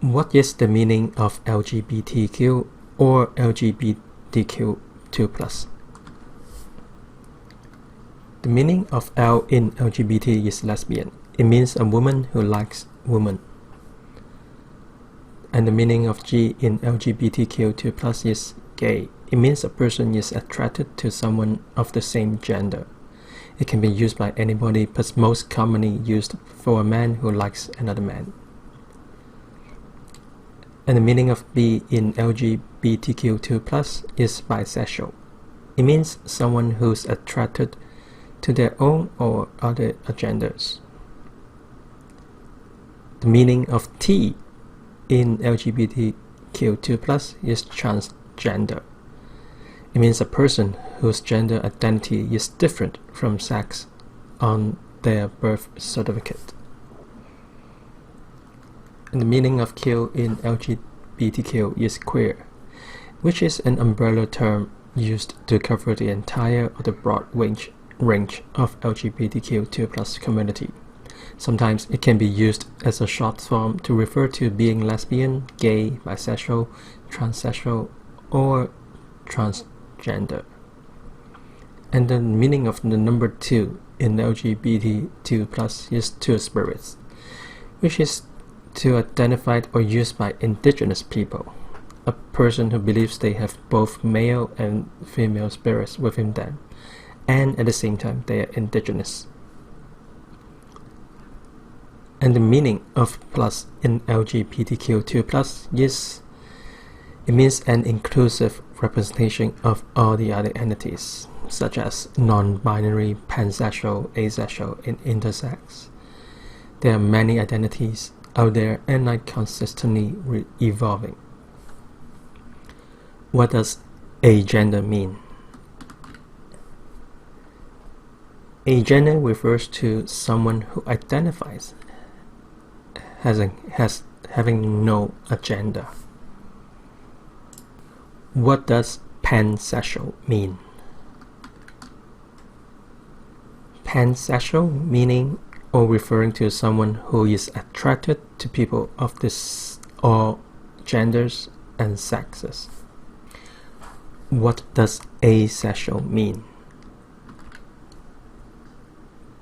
What is the meaning of LGBTQ or LGBTQ2+? The meaning of L in LGBT is lesbian. It means a woman who likes women. And the meaning of G in LGBTQ2+ is gay. It means a person is attracted to someone of the same gender. It can be used by anybody, but most commonly used for a man who likes another man. And the meaning of B in LGBTQ2+ is bisexual. It means someone who's attracted to their own or other genders. The meaning of T in LGBTQ2+ is transgender. It means a person whose gender identity is different from sex on their birth certificate. And the meaning of Q in LGBTQ is queer, which is an umbrella term used to cover the entire or the broad range of LGBTQ2+ community. Sometimes it can be used as a short form to refer to being lesbian, gay, bisexual, transsexual, or transgender. And the meaning of the number 2 in LGBTQ2+ is two spirits, which is to identified or used by indigenous people, a person who believes they have both male and female spirits within them, and at the same time they are indigenous. And the meaning of plus in LGBTQ2+ is, it means an inclusive representation of all the other entities, such as non-binary, pansexual, asexual, and intersex. There are many identities out there and are consistently evolving. What does agender mean? Agender refers to someone who identifies as having no agenda. What does pansexual mean? Pansexual meaning or referring to someone who is attracted to people of all genders and sexes. What does asexual mean?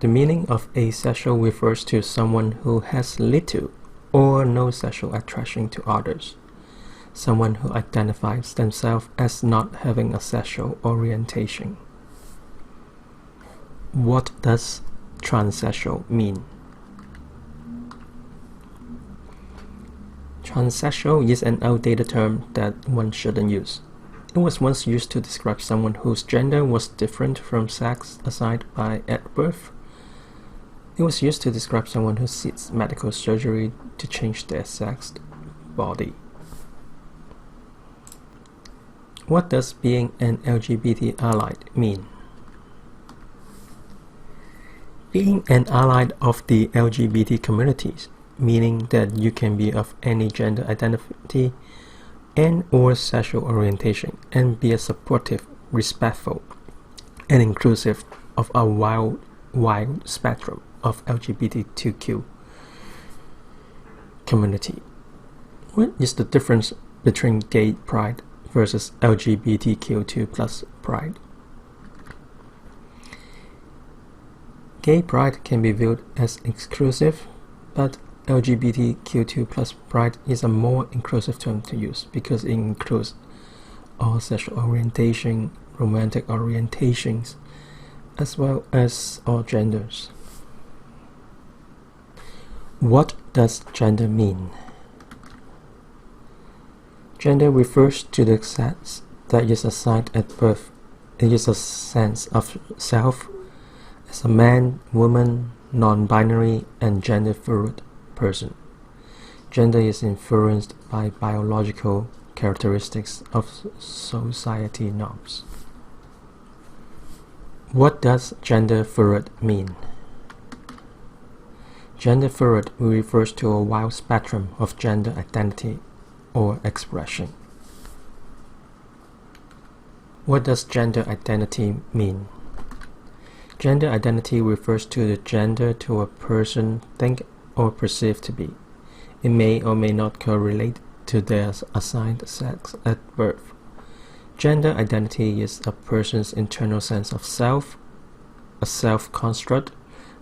The meaning of asexual refers to someone who has little or no sexual attraction to others, someone who identifies themselves as not having a sexual orientation. What does transsexual mean? Transsexual is an outdated term that one shouldn't use. It was once used to describe someone whose gender was different from sex assigned at birth. It was used to describe someone who seeks medical surgery to change their sexed body. What does being an LGBT ally mean? Being an ally of the LGBT communities, meaning that you can be of any gender identity and or sexual orientation and be a supportive, respectful, and inclusive of a wide spectrum of LGBTQ community. What is the difference between gay pride versus LGBTQ2+ pride? Gay pride can be viewed as exclusive, but LGBTQ2+ pride is a more inclusive term to use because it includes all sexual orientation, romantic orientations, as well as all genders. What does gender mean? Gender refers to the sex that is assigned at birth. It is a sense of self as a man, woman, non-binary, and gender-fluid person. Gender is influenced by biological characteristics of society norms. What does gender-fluid mean? Gender-fluid refers to a wide spectrum of gender identity or expression. What does gender identity mean? Gender identity refers to the gender to a person think or perceive to be. It may or may not correlate to their assigned sex at birth. Gender identity is a person's internal sense of self, a self-construct,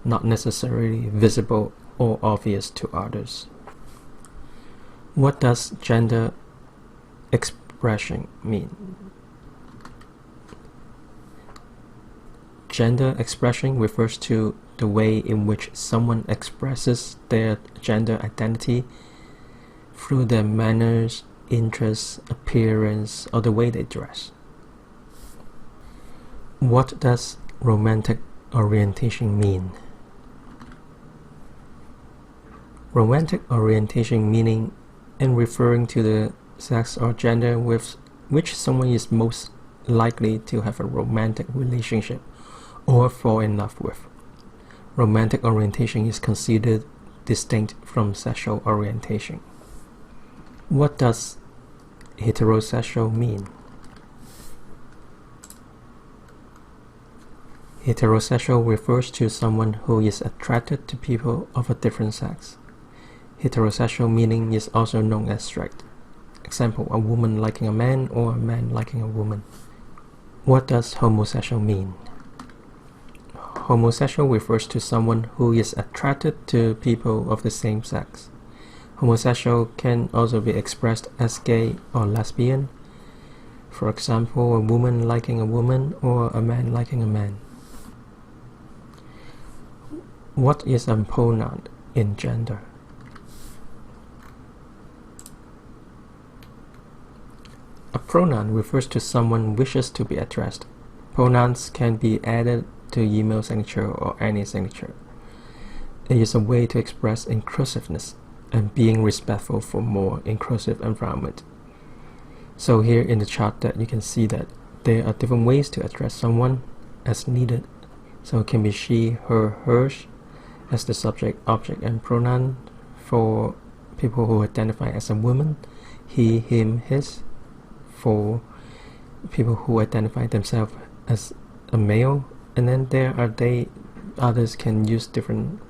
not necessarily visible or obvious to others. What does gender expression mean? Gender expression refers to the way in which someone expresses their gender identity through their manners, interests, appearance, or the way they dress. What does romantic orientation mean? Romantic orientation meaning and referring to the sex or gender with which someone is most likely to have a romantic relationship or fall in love with. Romantic orientation is considered distinct from sexual orientation. What does heterosexual mean? Heterosexual refers to someone who is attracted to people of a different sex. Heterosexual meaning is also known as straight. Example, a woman liking a man or a man liking a woman. What does homosexual mean? Homosexual refers to someone who is attracted to people of the same sex. Homosexual can also be expressed as gay or lesbian. For example, a woman liking a woman or a man liking a man. What is a pronoun in gender? A pronoun refers to someone wishes to be addressed. Pronouns can be added to email signature or any signature. It is a way to express inclusiveness and being respectful for more inclusive environment. So here in the chart that you can see that there are different ways to address someone as needed. So it can be she, her, hers as the subject, object, and pronoun for people who identify as a woman, he, him, his, for people who identify themselves as a male, and then there are others can use different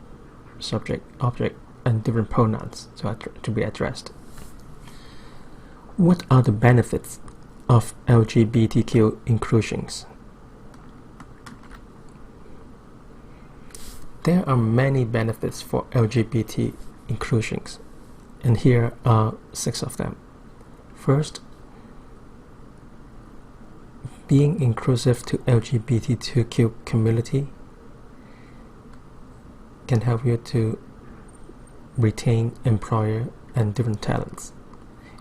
subject, object, and different pronouns to be addressed. What are the benefits of LGBTQ inclusions? There are many benefits for LGBT inclusions, and here are 6 of them. First, being inclusive to LGBTQ community can help you to retain employer and different talents.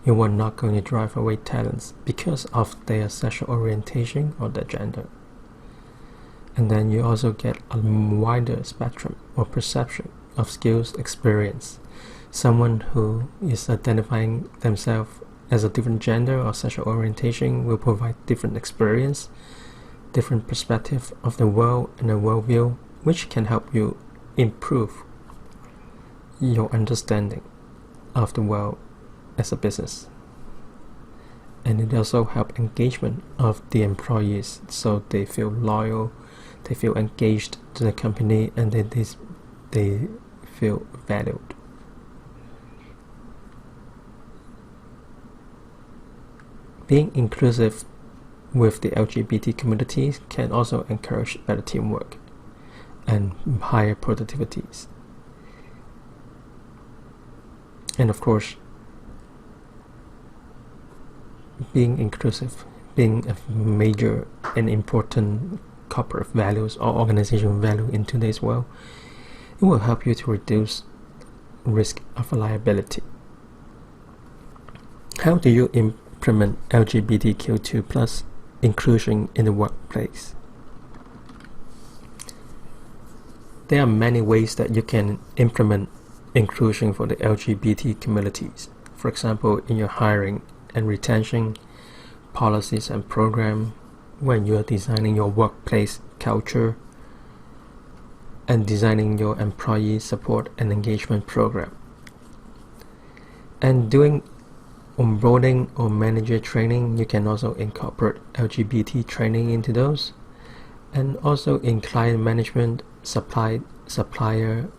You are not going to drive away talents because of their sexual orientation or their gender. And then you also get a wider spectrum or perception of skills experience. Someone who is identifying themselves as a different gender or sexual orientation will provide different experience, different perspective of the world and a worldview, which can help you improve your understanding of the world as a business. And it also helps engagement of the employees, so they feel loyal, they feel engaged to the company, and then they feel valued. Being inclusive with the LGBT communities can also encourage better teamwork and higher productivities. And of course, being inclusive, being a major and important corporate values or organizational value in today's world, it will help you to reduce risk of liability. How do you implement LGBTQ2 plus inclusion in the workplace? There are many ways that you can implement inclusion for the LGBT communities. For example, in your hiring and retention policies and program, when you are designing your workplace culture and designing your employee support and engagement program, and doing onboarding or manager training, you can also incorporate LGBT training into those. And also in client management, supplier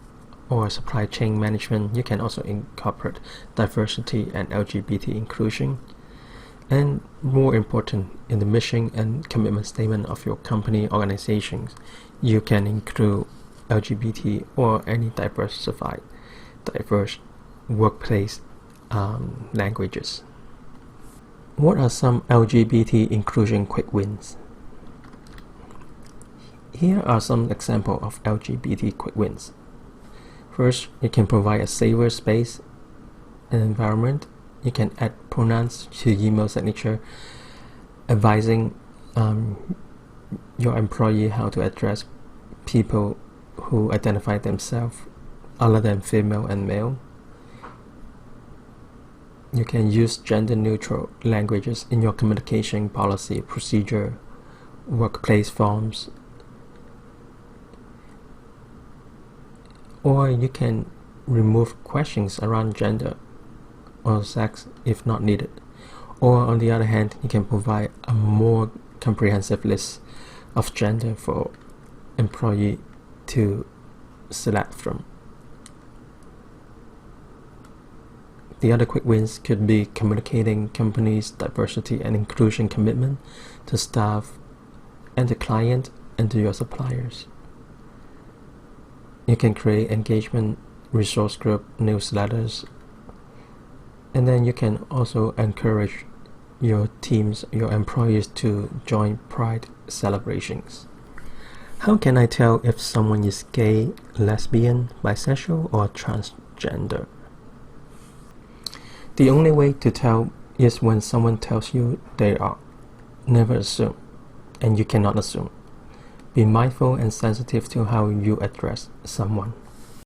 or supply chain management, you can also incorporate diversity and LGBT inclusion. And more important, in the mission and commitment statement of your company organizations, you can include LGBT or any diverse workplace languages. What are some LGBT inclusion quick wins? Here are some examples of LGBT quick wins. First, you can provide a safer space and environment. You can add pronouns to email signature, advising your employee how to address people who identify themselves other than female and male. You can use gender-neutral languages in your communication policy, procedure, workplace forms, or you can remove questions around gender or sex if not needed. Or on the other hand, you can provide a more comprehensive list of gender for employee to select from. The other quick wins could be communicating company's diversity and inclusion commitment to staff and the client and to your suppliers. You can create engagement resource group newsletters, and then you can also encourage your teams, your employees to join Pride celebrations. How can I tell if someone is gay, lesbian, bisexual, or transgender? The only way to tell is when someone tells you they are. Never assume, and you cannot assume. Be mindful and sensitive to how you address someone.